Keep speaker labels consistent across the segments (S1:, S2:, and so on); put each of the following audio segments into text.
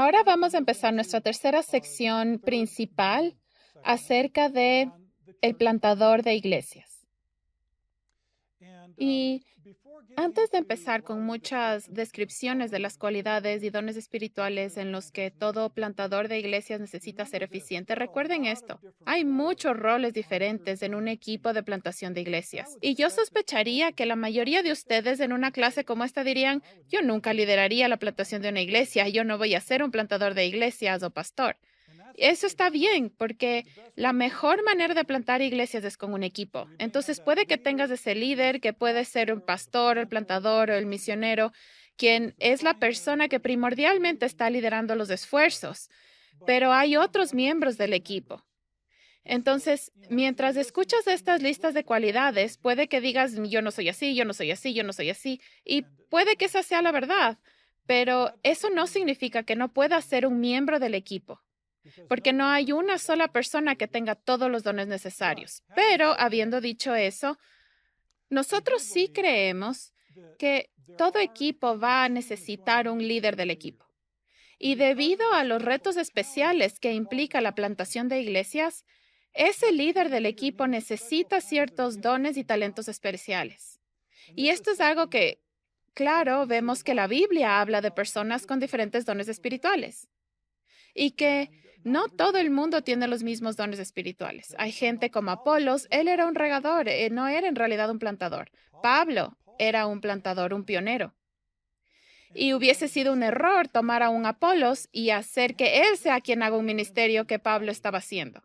S1: Ahora vamos a empezar nuestra tercera sección principal acerca de el plantador de iglesias. Y antes de empezar con muchas descripciones de las cualidades y dones espirituales en los que todo plantador de iglesias necesita ser eficiente, recuerden esto. Hay muchos roles diferentes en un equipo de plantación de iglesias. Y yo sospecharía que la mayoría de ustedes en una clase como esta dirían, yo nunca lideraría la plantación de una iglesia, yo no voy a ser un plantador de iglesias o pastor. Eso está bien, porque la mejor manera de plantar iglesias es con un equipo. Entonces, puede que tengas ese líder, que puede ser un pastor, el plantador o el misionero, quien es la persona que primordialmente está liderando los esfuerzos, pero hay otros miembros del equipo. Entonces, mientras escuchas estas listas de cualidades, puede que digas, yo no soy así, yo no soy así, yo no soy así, y puede que esa sea la verdad, pero eso no significa que no puedas ser un miembro del equipo, porque no hay una sola persona que tenga todos los dones necesarios. Pero, habiendo dicho eso, nosotros sí creemos que todo equipo va a necesitar un líder del equipo. Y debido a los retos especiales que implica la plantación de iglesias, ese líder del equipo necesita ciertos dones y talentos especiales. Y esto es algo que, claro, vemos que la Biblia habla de personas con diferentes dones espirituales. Y que no todo el mundo tiene los mismos dones espirituales. Hay gente como Apolos, él era un regador, no era en realidad un plantador. Pablo era un plantador, un pionero. Y hubiese sido un error tomar a un Apolos y hacer que él sea quien haga un ministerio que Pablo estaba haciendo.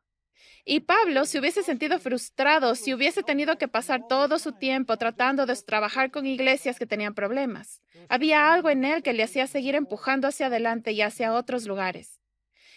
S1: Y Pablo se hubiese sentido frustrado si hubiese tenido que pasar todo su tiempo tratando de trabajar con iglesias que tenían problemas. Había algo en él que le hacía seguir empujando hacia adelante y hacia otros lugares.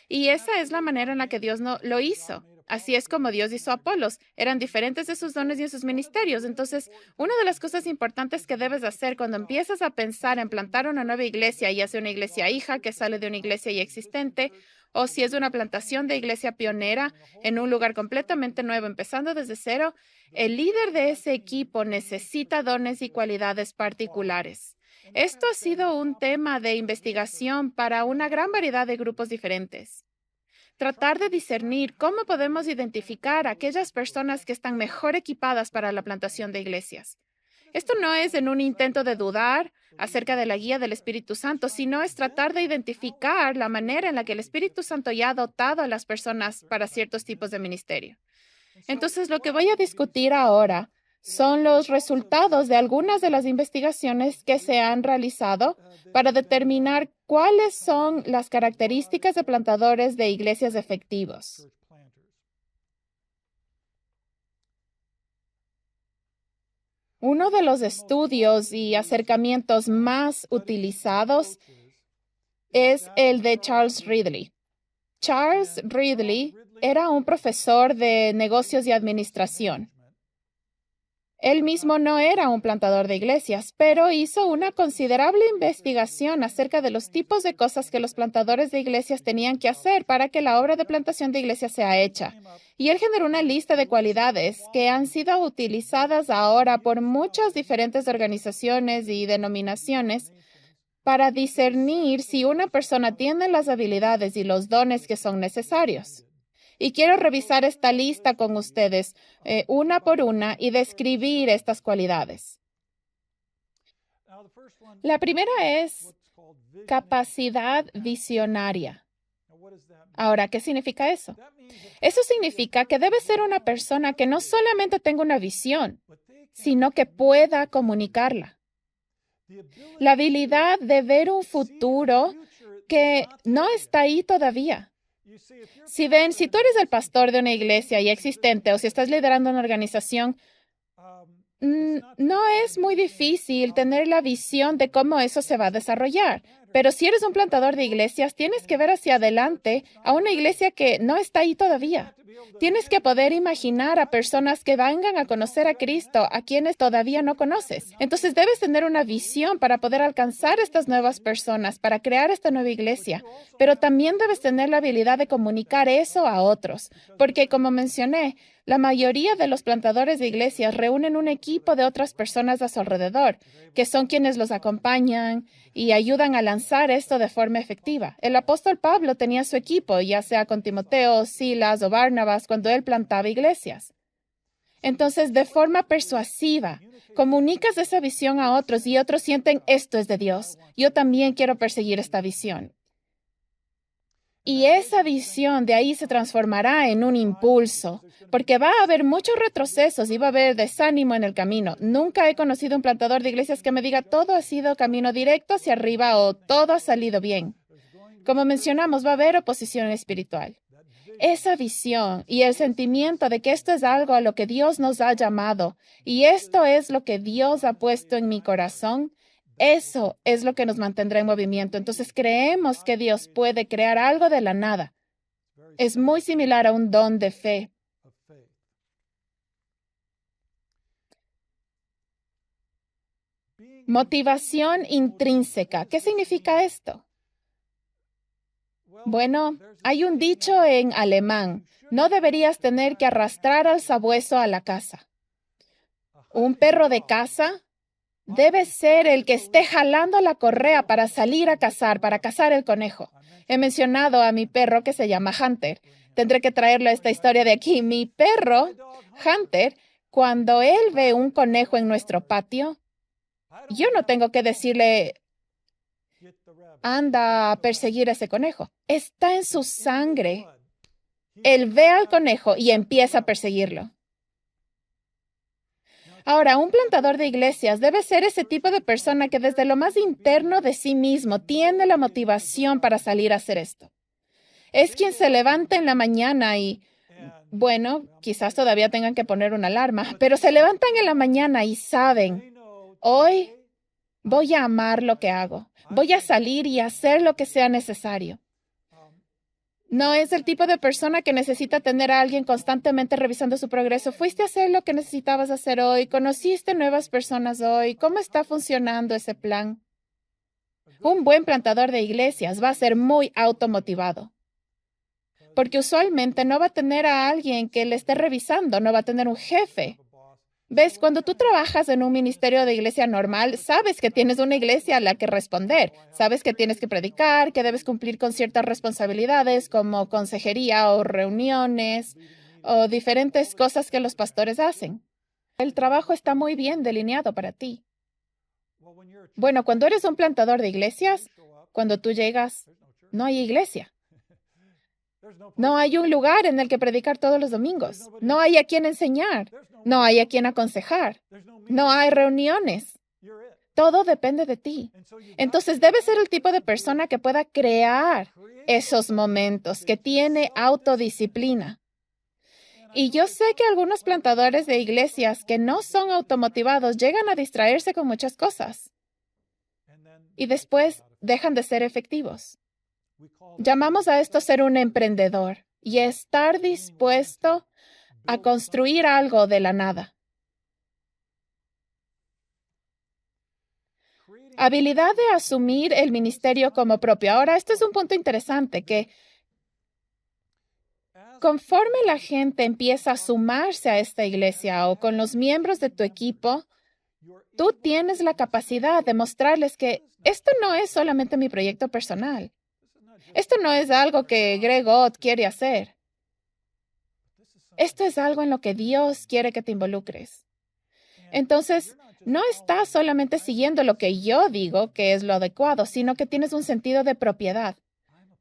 S1: Y esa es la manera en la que Dios no lo hizo. Así es como Dios hizo a Apolos. Eran diferentes de sus dones y de sus ministerios. Entonces, una de las cosas importantes que debes hacer cuando empiezas a pensar en plantar una nueva iglesia, ya sea una iglesia hija que sale de una iglesia ya existente, o si es una plantación de iglesia pionera en un lugar completamente nuevo, empezando desde cero, el líder de ese equipo necesita dones y cualidades particulares. Esto ha sido un tema de investigación para una gran variedad de grupos diferentes. Tratar de discernir cómo podemos identificar a aquellas personas que están mejor equipadas para la plantación de iglesias. Esto no es en un intento de dudar acerca de la guía del Espíritu Santo, sino es tratar de identificar la manera en la que el Espíritu Santo ya ha dotado a las personas para ciertos tipos de ministerio. Entonces, lo que voy a discutir ahora son los resultados de algunas de las investigaciones que se han realizado para determinar cuáles son las características de plantadores de iglesias efectivos. Uno de los estudios y acercamientos más utilizados es el de Charles Ridley. Charles Ridley era un profesor de negocios y administración. Él mismo no era un plantador de iglesias, pero hizo una considerable investigación acerca de los tipos de cosas que los plantadores de iglesias tenían que hacer para que la obra de plantación de iglesias sea hecha. Y él generó una lista de cualidades que han sido utilizadas ahora por muchas diferentes organizaciones y denominaciones para discernir si una persona tiene las habilidades y los dones que son necesarios. Y quiero revisar esta lista con ustedes una por una y describir estas cualidades. La primera es capacidad visionaria. Ahora, ¿qué significa eso? Eso significa que debe ser una persona que no solamente tenga una visión, sino que pueda comunicarla. La habilidad de ver un futuro que no está ahí todavía. Si tú eres el pastor de una iglesia ya existente o si estás liderando una organización, no es muy difícil tener la visión de cómo eso se va a desarrollar. Pero si eres un plantador de iglesias, tienes que ver hacia adelante a una iglesia que no está ahí todavía. Tienes que poder imaginar a personas que vengan a conocer a Cristo, a quienes todavía no conoces. Entonces debes tener una visión para poder alcanzar estas nuevas personas, para crear esta nueva iglesia. Pero también debes tener la habilidad de comunicar eso a otros. Porque, como mencioné, la mayoría de los plantadores de iglesias reúnen un equipo de otras personas a su alrededor, que son quienes los acompañan y ayudan a lanzar esto de forma efectiva. El apóstol Pablo tenía su equipo, ya sea con Timoteo, Silas o Barnabas, cuando él plantaba iglesias. Entonces, de forma persuasiva, comunicas esa visión a otros y otros sienten, esto es de Dios. Yo también quiero perseguir esta visión. Y esa visión de ahí se transformará en un impulso, porque va a haber muchos retrocesos y va a haber desánimo en el camino. Nunca he conocido un plantador de iglesias que me diga todo ha sido camino directo hacia arriba o todo ha salido bien. Como mencionamos, va a haber oposición espiritual. Esa visión y el sentimiento de que esto es algo a lo que Dios nos ha llamado y esto es lo que Dios ha puesto en mi corazón, eso es lo que nos mantendrá en movimiento. Entonces creemos que Dios puede crear algo de la nada. Es muy similar a un don de fe. Motivación intrínseca. ¿Qué significa esto? Bueno, hay un dicho en alemán. No deberías tener que arrastrar al sabueso a la casa. Un perro de casa debe ser el que esté jalando la correa para salir a cazar, para cazar el conejo. He mencionado a mi perro que se llama Hunter. Tendré que traerle esta historia de aquí. Mi perro, Hunter, cuando él ve un conejo en nuestro patio, yo no tengo que decirle, anda a perseguir a ese conejo. Está en su sangre. Él ve al conejo y empieza a perseguirlo. Ahora, un plantador de iglesias debe ser ese tipo de persona que desde lo más interno de sí mismo tiene la motivación para salir a hacer esto. Es quien se levanta en la mañana y, bueno, quizás todavía tengan que poner una alarma, pero se levantan en la mañana y saben, hoy voy a amar lo que hago. Voy a salir y hacer lo que sea necesario. No es el tipo de persona que necesita tener a alguien constantemente revisando su progreso. ¿Fuiste a hacer lo que necesitabas hacer hoy? ¿Conociste nuevas personas hoy? ¿Cómo está funcionando ese plan? Un buen plantador de iglesias va a ser muy automotivado, porque usualmente no va a tener a alguien que le esté revisando, no va a tener un jefe. ¿Ves? Cuando tú trabajas en un ministerio de iglesia normal, sabes que tienes una iglesia a la que responder. Sabes que tienes que predicar, que debes cumplir con ciertas responsabilidades como consejería o reuniones o diferentes cosas que los pastores hacen. El trabajo está muy bien delineado para ti. Bueno, cuando eres un plantador de iglesias, cuando tú llegas, no hay iglesia. No hay un lugar en el que predicar todos los domingos. No hay a quien enseñar. No hay a quien aconsejar. No hay reuniones. Todo depende de ti. Entonces, debes ser el tipo de persona que pueda crear esos momentos, que tiene autodisciplina. Y yo sé que algunos plantadores de iglesias que no son automotivados llegan a distraerse con muchas cosas y después dejan de ser efectivos. Llamamos a esto ser un emprendedor y estar dispuesto a construir algo de la nada. Habilidad de asumir el ministerio como propio. Ahora, esto es un punto interesante que conforme la gente empieza a sumarse a esta iglesia o con los miembros de tu equipo, tú tienes la capacidad de mostrarles que esto no es solamente mi proyecto personal. Esto no es algo que Greg Ott quiere hacer. Esto es algo en lo que Dios quiere que te involucres. Entonces, no estás solamente siguiendo lo que yo digo que es lo adecuado, sino que tienes un sentido de propiedad.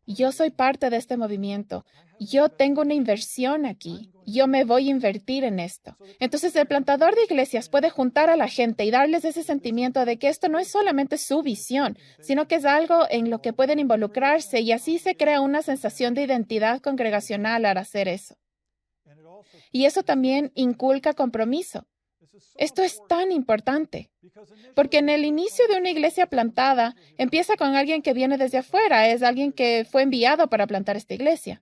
S1: Yo soy parte de este movimiento. Yo tengo una inversión aquí. Yo me voy a invertir en esto. Entonces, el plantador de iglesias puede juntar a la gente y darles ese sentimiento de que esto no es solamente su visión, sino que es algo en lo que pueden involucrarse y así se crea una sensación de identidad congregacional al hacer eso. Y eso también inculca compromiso. Esto es tan importante, porque en el inicio de una iglesia plantada empieza con alguien que viene desde afuera, es alguien que fue enviado para plantar esta iglesia.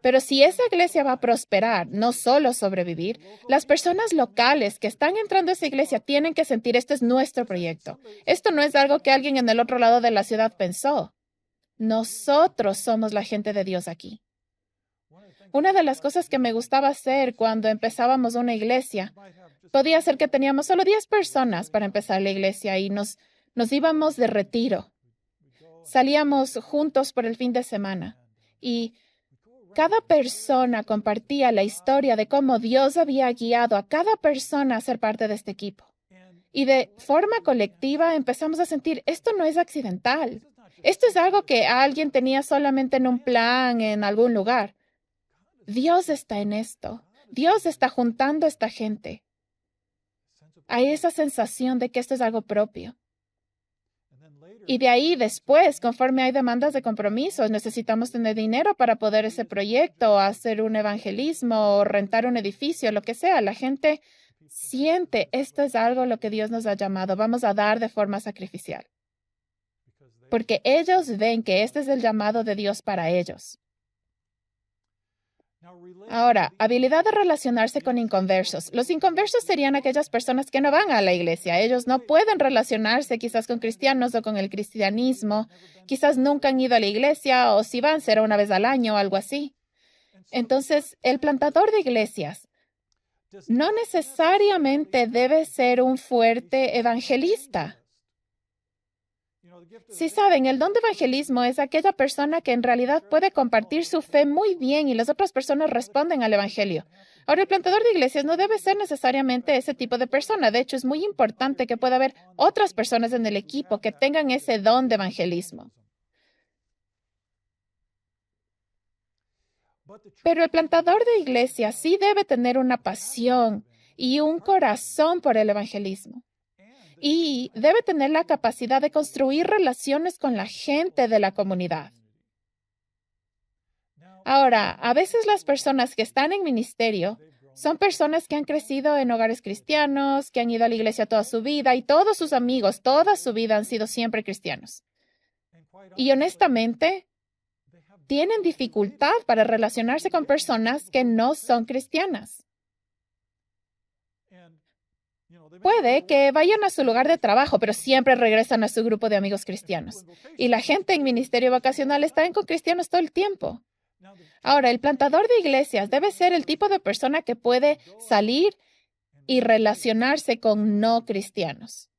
S1: Pero si esa iglesia va a prosperar, no solo sobrevivir, las personas locales que están entrando a esa iglesia tienen que sentir este es nuestro proyecto. Esto no es algo que alguien en el otro lado de la ciudad pensó. Nosotros somos la gente de Dios aquí. Una de las cosas que me gustaba hacer cuando empezábamos una iglesia podía ser que teníamos solo 10 personas para empezar la iglesia y nos íbamos de retiro. Salíamos juntos por el fin de semana y cada persona compartía la historia de cómo Dios había guiado a cada persona a ser parte de este equipo. Y de forma colectiva empezamos a sentir, esto no es accidental. Esto es algo que alguien tenía solamente en un plan en algún lugar. Dios está en esto. Dios está juntando a esta gente. Hay esa sensación de que esto es algo propio. Y de ahí después, conforme hay demandas de compromisos, necesitamos tener dinero para poder ese proyecto, hacer un evangelismo o rentar un edificio, lo que sea. La gente siente, esto es algo a lo que Dios nos ha llamado. Vamos a dar de forma sacrificial. Porque ellos ven que este es el llamado de Dios para ellos. Ahora, habilidad de relacionarse con inconversos. Los inconversos serían aquellas personas que no van a la iglesia. Ellos no pueden relacionarse quizás con cristianos o con el cristianismo. Quizás nunca han ido a la iglesia o si van será una vez al año o algo así. Entonces, el plantador de iglesias no necesariamente debe ser un fuerte evangelista. Si saben, el don de evangelismo es aquella persona que en realidad puede compartir su fe muy bien y las otras personas responden al evangelio. Ahora, el plantador de iglesias no debe ser necesariamente ese tipo de persona. De hecho, es muy importante que pueda haber otras personas en el equipo que tengan ese don de evangelismo. Pero el plantador de iglesias sí debe tener una pasión y un corazón por el evangelismo. Y debe tener la capacidad de construir relaciones con la gente de la comunidad. Ahora, a veces las personas que están en ministerio son personas que han crecido en hogares cristianos, que han ido a la iglesia toda su vida y todos sus amigos, toda su vida han sido siempre cristianos. Y honestamente, tienen dificultad para relacionarse con personas que no son cristianas. Puede que vayan a su lugar de trabajo, pero siempre regresan a su grupo de amigos cristianos. Y la gente en ministerio vacacional está con cristianos todo el tiempo. Ahora, el plantador de iglesias debe ser el tipo de persona que puede salir y relacionarse con no cristianos,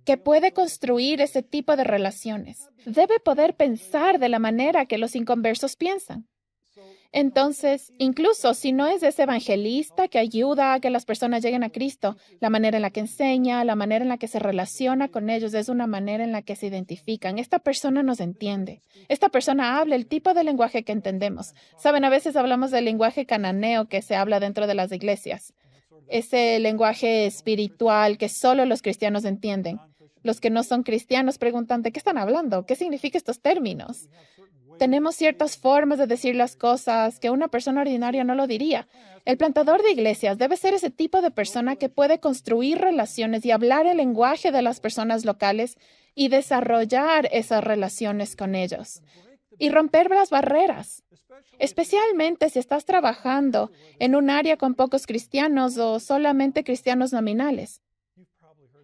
S1: que puede construir ese tipo de relaciones. Debe poder pensar de la manera que los inconversos piensan. Entonces, incluso si no es ese evangelista que ayuda a que las personas lleguen a Cristo, la manera en la que enseña, la manera en la que se relaciona con ellos es una manera en la que se identifican. Esta persona nos entiende. Esta persona habla el tipo de lenguaje que entendemos. Saben, a veces hablamos del lenguaje cananeo que se habla dentro de las iglesias. Ese lenguaje espiritual que solo los cristianos entienden. Los que no son cristianos preguntan, ¿de qué están hablando? ¿Qué significan estos términos? Tenemos ciertas formas de decir las cosas que una persona ordinaria no lo diría. El plantador de iglesias debe ser ese tipo de persona que puede construir relaciones y hablar el lenguaje de las personas locales y desarrollar esas relaciones con ellos y romper las barreras, especialmente si estás trabajando en un área con pocos cristianos o solamente cristianos nominales.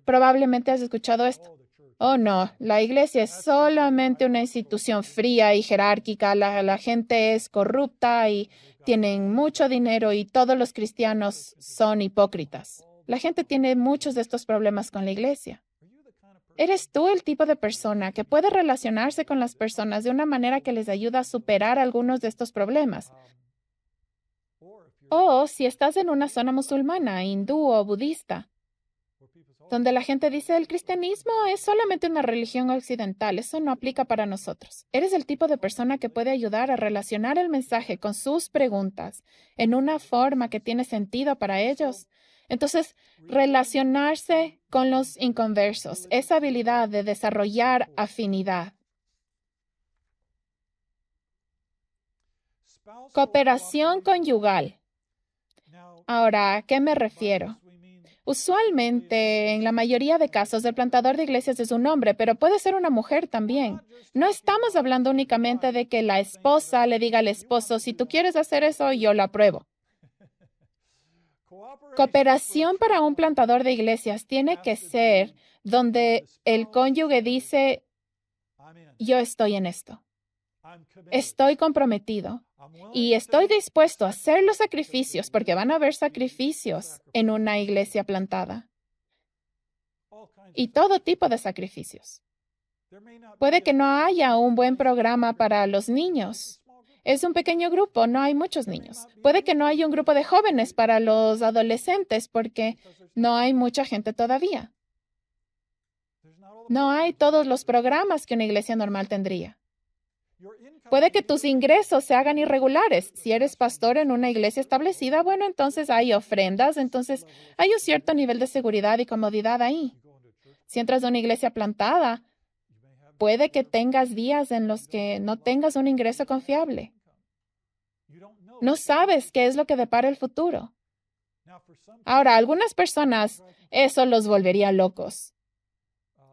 S1: Probablemente has escuchado esto. Oh, no, la iglesia es solamente una institución fría y jerárquica. La gente es corrupta y tienen mucho dinero y todos los cristianos son hipócritas. La gente tiene muchos de estos problemas con la iglesia. ¿Eres tú el tipo de persona que puede relacionarse con las personas de una manera que les ayuda a superar algunos de estos problemas? O si estás en una zona musulmana, hindú o budista, donde la gente dice el cristianismo es solamente una religión occidental, eso no aplica para nosotros. ¿Eres el tipo de persona que puede ayudar a relacionar el mensaje con sus preguntas en una forma que tiene sentido para ellos? Entonces, relacionarse con los inconversos, esa habilidad de desarrollar afinidad. Cooperación conyugal. Ahora, ¿a qué me refiero? Usualmente, en la mayoría de casos, el plantador de iglesias es un hombre, pero puede ser una mujer también. No estamos hablando únicamente de que la esposa le diga al esposo, si tú quieres hacer eso, yo lo apruebo. Cooperación para un plantador de iglesias tiene que ser donde el cónyuge dice, yo estoy en esto, estoy comprometido y estoy dispuesto a hacer los sacrificios, porque van a haber sacrificios en una iglesia plantada y todo tipo de sacrificios. Puede que no haya un buen programa para los niños. Es un pequeño grupo, no hay muchos niños. Puede que no haya un grupo de jóvenes para los adolescentes porque no hay mucha gente todavía. No hay todos los programas que una iglesia normal tendría. Puede que tus ingresos se hagan irregulares. Si eres pastor en una iglesia establecida, bueno, entonces hay ofrendas, entonces hay un cierto nivel de seguridad y comodidad ahí. Si entras a una iglesia plantada, puede que tengas días en los que no tengas un ingreso confiable. No sabes qué es lo que depara el futuro. Ahora, a algunas personas eso los volvería locos.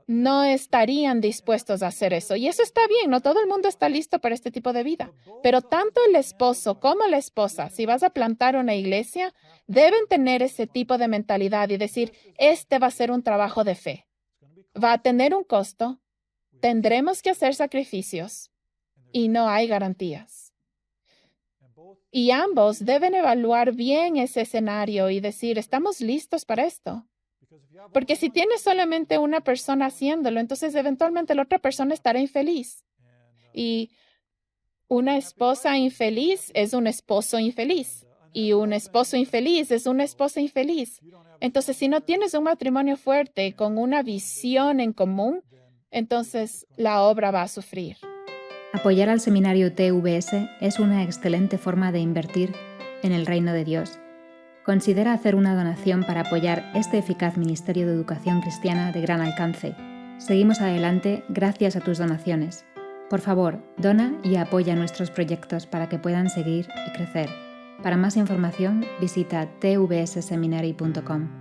S1: No estarían dispuestos a hacer eso. Y eso está bien, no todo el mundo está listo para este tipo de vida. Pero tanto el esposo como la esposa, si vas a plantar una iglesia, deben tener ese tipo de mentalidad y decir, este va a ser un trabajo de fe. Va a tener un costo, tendremos que hacer sacrificios y no hay garantías. Y ambos deben evaluar bien ese escenario y decir, ¿estamos listos para esto? Porque si tienes solamente una persona haciéndolo, entonces eventualmente la otra persona estará infeliz. Y una esposa infeliz es un esposo infeliz. Y un esposo infeliz es una esposa infeliz. Entonces, si no tienes un matrimonio fuerte con una visión en común, entonces la obra va a sufrir.
S2: Apoyar al seminario TVS es una excelente forma de invertir en el reino de Dios. Considera hacer una donación para apoyar este eficaz ministerio de educación cristiana de gran alcance. Seguimos adelante gracias a tus donaciones. Por favor, dona y apoya nuestros proyectos para que puedan seguir y crecer. Para más información, visita tvsseminary.com.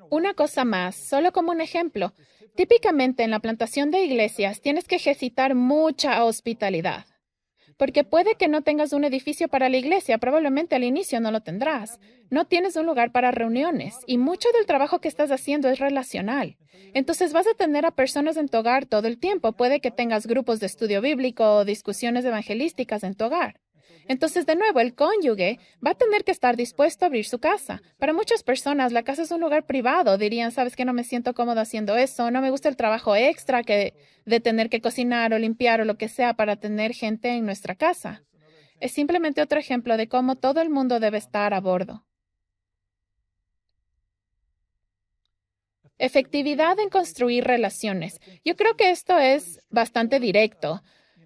S1: Una cosa más, solo como un ejemplo. Típicamente en la plantación de iglesias tienes que ejercitar mucha hospitalidad. Porque puede que no tengas un edificio para la iglesia, probablemente al inicio no lo tendrás. No tienes un lugar para reuniones y mucho del trabajo que estás haciendo es relacional. Entonces vas a tener a personas en tu hogar todo el tiempo. Puede que tengas grupos de estudio bíblico o discusiones evangelísticas en tu hogar. Entonces, de nuevo, el cónyuge va a tener que estar dispuesto a abrir su casa. Para muchas personas, la casa es un lugar privado. Dirían, sabes que no me siento cómodo haciendo eso, no me gusta el trabajo extra de tener que cocinar o limpiar o lo que sea para tener gente en nuestra casa. Es simplemente otro ejemplo de cómo todo el mundo debe estar a bordo. Efectividad en construir relaciones. Yo creo que esto es bastante directo.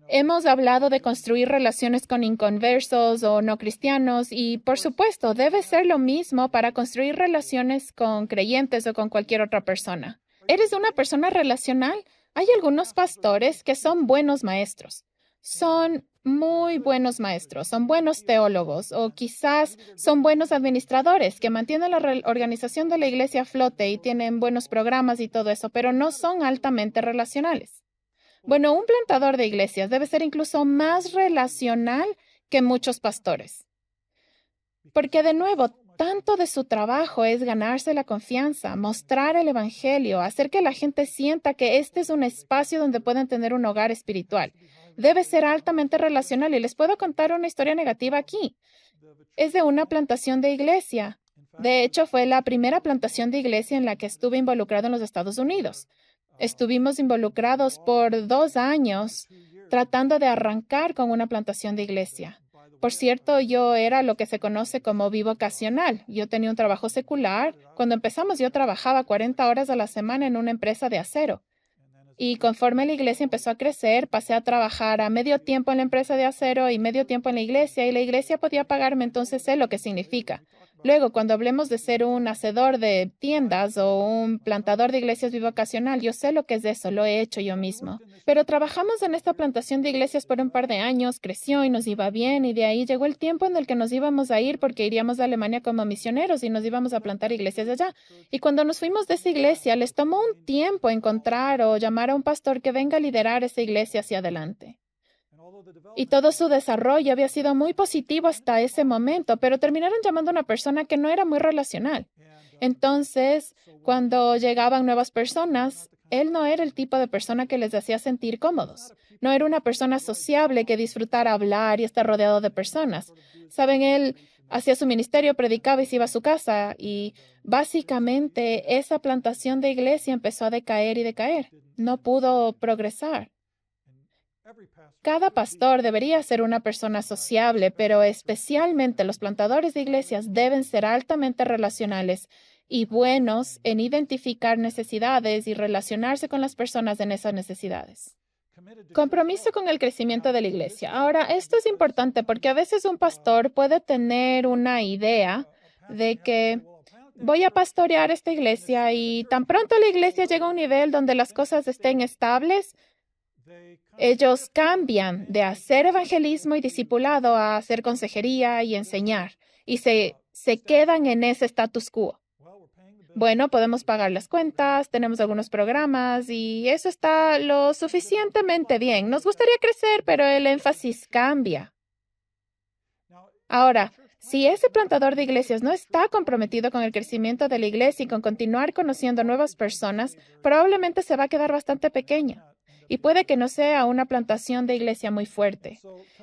S1: Hemos hablado de construir relaciones con inconversos o no cristianos y, por supuesto, debe ser lo mismo para construir relaciones con creyentes o con cualquier otra persona. ¿Eres una persona relacional? Hay algunos pastores que son buenos maestros. Son muy buenos maestros, son buenos teólogos o quizás son buenos administradores que mantienen la organización de la iglesia a flote y tienen buenos programas y todo eso, pero no son altamente relacionales. Bueno, un plantador de iglesias debe ser incluso más relacional que muchos pastores. Porque, de nuevo, tanto de su trabajo es ganarse la confianza, mostrar el evangelio, hacer que la gente sienta que este es un espacio donde pueden tener un hogar espiritual. Debe ser altamente relacional y les puedo contar una historia negativa aquí. Es de una plantación de iglesia. De hecho, fue la primera plantación de iglesia en la que estuve involucrado en los Estados Unidos. Estuvimos involucrados por 2 años tratando de arrancar con una plantación de iglesia. Por cierto, yo era lo que se conoce como bivocacional. Yo tenía un trabajo secular. Cuando empezamos, yo trabajaba 40 horas a la semana en una empresa de acero. Y conforme la iglesia empezó a crecer, pasé a trabajar a medio tiempo en la empresa de acero y medio tiempo en la iglesia. Y la iglesia podía pagarme, entonces sé lo que significa. Luego, cuando hablemos de ser un hacedor de tiendas o un plantador de iglesias bivocacional, yo sé lo que es eso, lo he hecho yo mismo. Pero trabajamos en esta plantación de iglesias por un par de años, creció y nos iba bien, y de ahí llegó el tiempo en el que nos íbamos a ir porque iríamos a Alemania como misioneros y nos íbamos a plantar iglesias allá. Y cuando nos fuimos de esa iglesia, les tomó un tiempo encontrar o llamar a un pastor que venga a liderar esa iglesia hacia adelante. Y todo su desarrollo había sido muy positivo hasta ese momento, pero terminaron llamando a una persona que no era muy relacional. Entonces, cuando llegaban nuevas personas, él no era el tipo de persona que les hacía sentir cómodos. No era una persona sociable que disfrutara hablar y estar rodeado de personas. Saben, él hacía su ministerio, predicaba y se iba a su casa. Y básicamente esa plantación de iglesia empezó a decaer y decaer. No pudo progresar. Cada pastor debería ser una persona sociable, pero especialmente los plantadores de iglesias deben ser altamente relacionales y buenos en identificar necesidades y relacionarse con las personas en esas necesidades. Compromiso con el crecimiento de la iglesia. Ahora, esto es importante porque a veces un pastor puede tener una idea de que voy a pastorear esta iglesia y tan pronto la iglesia llega a un nivel donde las cosas estén estables, ellos cambian de hacer evangelismo y discipulado a hacer consejería y enseñar, y se quedan en ese status quo. Bueno, podemos pagar las cuentas, tenemos algunos programas y eso está lo suficientemente bien. Nos gustaría crecer, pero el énfasis cambia. Ahora, si ese plantador de iglesias no está comprometido con el crecimiento de la iglesia y con continuar conociendo nuevas personas, probablemente se va a quedar bastante pequeño. Y puede que no sea una plantación de iglesia muy fuerte.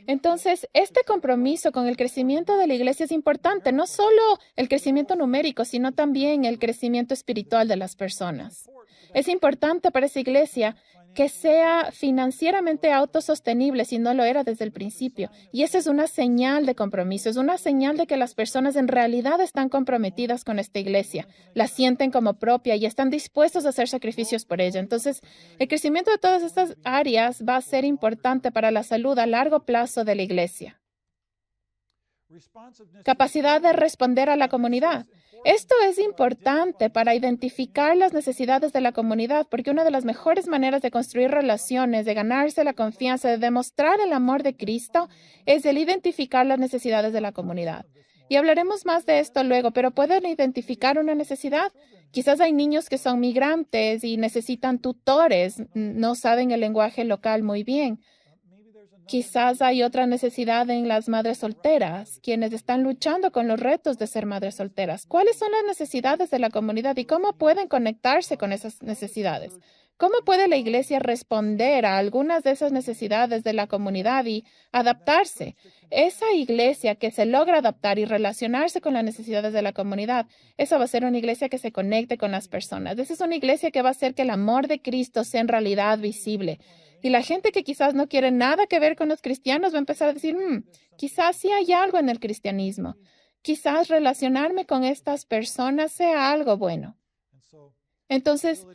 S1: Entonces, este compromiso con el crecimiento de la iglesia es importante, no solo el crecimiento numérico, sino también el crecimiento espiritual de las personas. Es importante para esa iglesia que sea financieramente autosostenible si no lo era desde el principio. Y esa es una señal de compromiso, es una señal de que las personas en realidad están comprometidas con esta iglesia, la sienten como propia y están dispuestos a hacer sacrificios por ella. Entonces, el crecimiento de todas estas áreas va a ser importante para la salud a largo plazo de la iglesia. Capacidad de responder a la comunidad. Esto es importante para identificar las necesidades de la comunidad, porque una de las mejores maneras de construir relaciones, de ganarse la confianza, de demostrar el amor de Cristo, es el identificar las necesidades de la comunidad. Y hablaremos más de esto luego, pero ¿pueden identificar una necesidad? Quizás hay niños que son migrantes y necesitan tutores, no saben el lenguaje local muy bien. Quizás hay otra necesidad en las madres solteras, quienes están luchando con los retos de ser madres solteras. ¿Cuáles son las necesidades de la comunidad y cómo pueden conectarse con esas necesidades? ¿Cómo puede la iglesia responder a algunas de esas necesidades de la comunidad y adaptarse? Esa iglesia que se logra adaptar y relacionarse con las necesidades de la comunidad, esa va a ser una iglesia que se conecte con las personas. Esa es una iglesia que va a hacer que el amor de Cristo sea en realidad visible. Y la gente que quizás no quiere nada que ver con los cristianos va a empezar a decir, quizás sí hay algo en el cristianismo. Quizás relacionarme con estas personas sea algo bueno. Entonces,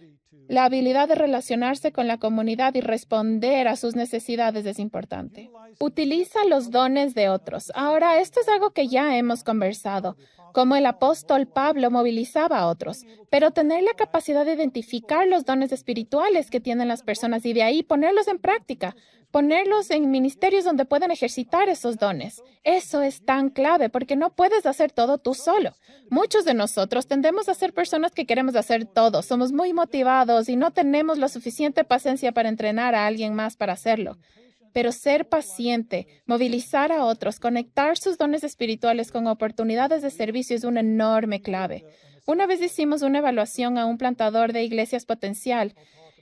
S1: la habilidad de relacionarse con la comunidad y responder a sus necesidades es importante. Utiliza los dones de otros. Ahora, esto es algo que ya hemos conversado, como el apóstol Pablo movilizaba a otros, pero tener la capacidad de identificar los dones espirituales que tienen las personas y de ahí ponerlos en práctica, ponerlos en ministerios donde puedan ejercitar esos dones. Eso es tan clave porque no puedes hacer todo tú solo. Muchos de nosotros tendemos a ser personas que queremos hacer todo, somos muy motivados y no tenemos la suficiente paciencia para entrenar a alguien más para hacerlo. Pero ser paciente, movilizar a otros, conectar sus dones espirituales con oportunidades de servicio es una enorme clave. Una vez hicimos una evaluación a un plantador de iglesias potencial.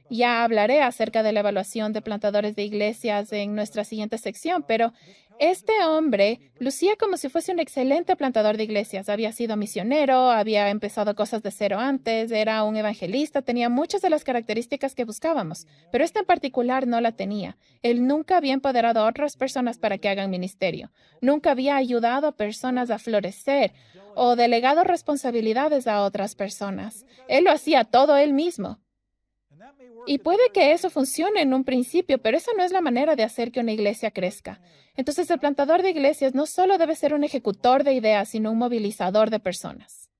S1: Ya hablaré acerca de la evaluación de plantadores de iglesias en nuestra siguiente sección, pero este hombre lucía como si fuese un excelente plantador de iglesias. Había sido misionero, había empezado cosas de cero antes, era un evangelista, tenía muchas de las características que buscábamos, pero este en particular no la tenía. Él nunca había empoderado a otras personas para que hagan ministerio. Nunca había ayudado a personas a florecer o delegado responsabilidades a otras personas. Él lo hacía todo él mismo. Y puede que eso funcione en un principio, pero esa no es la manera de hacer que una iglesia crezca. Entonces, el plantador de iglesias no solo debe ser un ejecutor de ideas, sino un movilizador de personas.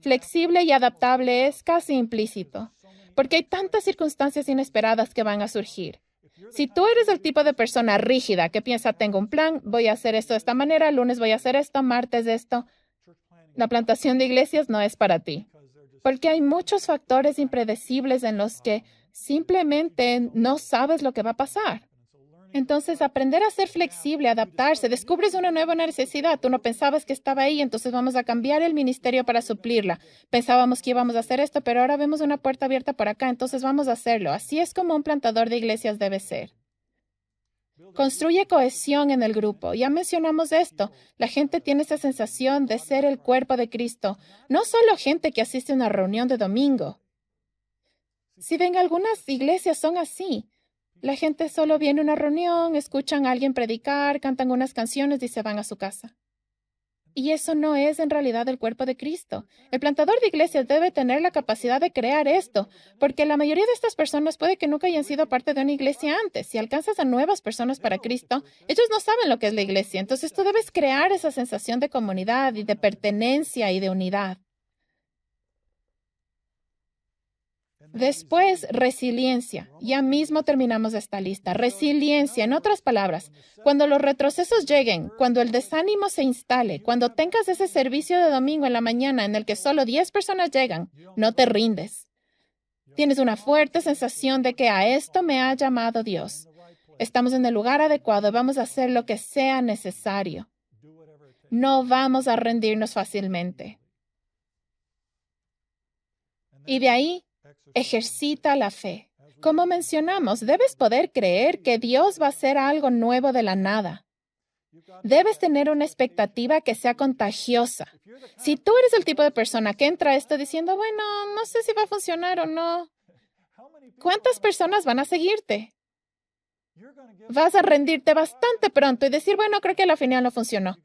S1: Flexible y adaptable es casi implícito, porque hay tantas circunstancias inesperadas que van a surgir. Si tú eres el tipo de persona rígida que piensa, tengo un plan, voy a hacer esto de esta manera, lunes voy a hacer esto, martes esto, la plantación de iglesias no es para ti, porque hay muchos factores impredecibles en los que simplemente no sabes lo que va a pasar. Entonces, aprender a ser flexible, adaptarse, descubres una nueva necesidad. Tú no pensabas que estaba ahí, entonces vamos a cambiar el ministerio para suplirla. Pensábamos que íbamos a hacer esto, pero ahora vemos una puerta abierta por acá, entonces vamos a hacerlo. Así es como un plantador de iglesias debe ser. Construye cohesión en el grupo. Ya mencionamos esto. La gente tiene esa sensación de ser el cuerpo de Cristo. No solo gente que asiste a una reunión de domingo. Si ven, algunas iglesias son así. La gente solo viene a una reunión, escuchan a alguien predicar, cantan unas canciones y se van a su casa. Y eso no es en realidad el cuerpo de Cristo. El plantador de iglesias debe tener la capacidad de crear esto, porque la mayoría de estas personas puede que nunca hayan sido parte de una iglesia antes. Si alcanzas a nuevas personas para Cristo, ellos no saben lo que es la iglesia. Entonces tú debes crear esa sensación de comunidad y de pertenencia y de unidad. Después, resiliencia. Ya mismo terminamos esta lista. Resiliencia, en otras palabras, cuando los retrocesos lleguen, cuando el desánimo se instale, cuando tengas ese servicio de domingo en la mañana en el que solo 10 personas llegan, no te rindes. Tienes una fuerte sensación de que a esto me ha llamado Dios. Estamos en el lugar adecuado, vamos a hacer lo que sea necesario. No vamos a rendirnos fácilmente. Y de ahí, ejercita la fe. Como mencionamos, debes poder creer que Dios va a hacer algo nuevo de la nada. Debes tener una expectativa que sea contagiosa. Si tú eres el tipo de persona que entra a esto diciendo, bueno, no sé si va a funcionar o no, ¿cuántas personas van a seguirte? Vas a rendirte bastante pronto y decir, bueno, creo que a la final no funcionó.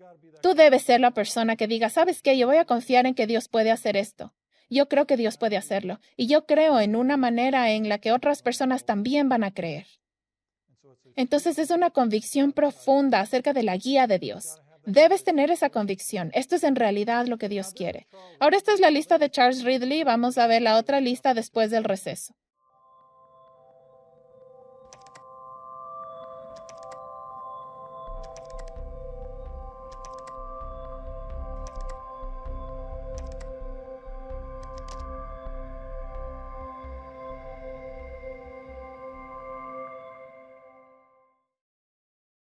S1: Tú debes ser la persona que diga, ¿sabes qué? Yo voy a confiar en que Dios puede hacer esto. Yo creo que Dios puede hacerlo. Y yo creo en una manera en la que otras personas también van a creer. Entonces es una convicción profunda acerca de la guía de Dios. Debes tener esa convicción. Esto es en realidad lo que Dios quiere. Ahora esta es la lista de Charles Ridley. Vamos a ver la otra lista después del receso.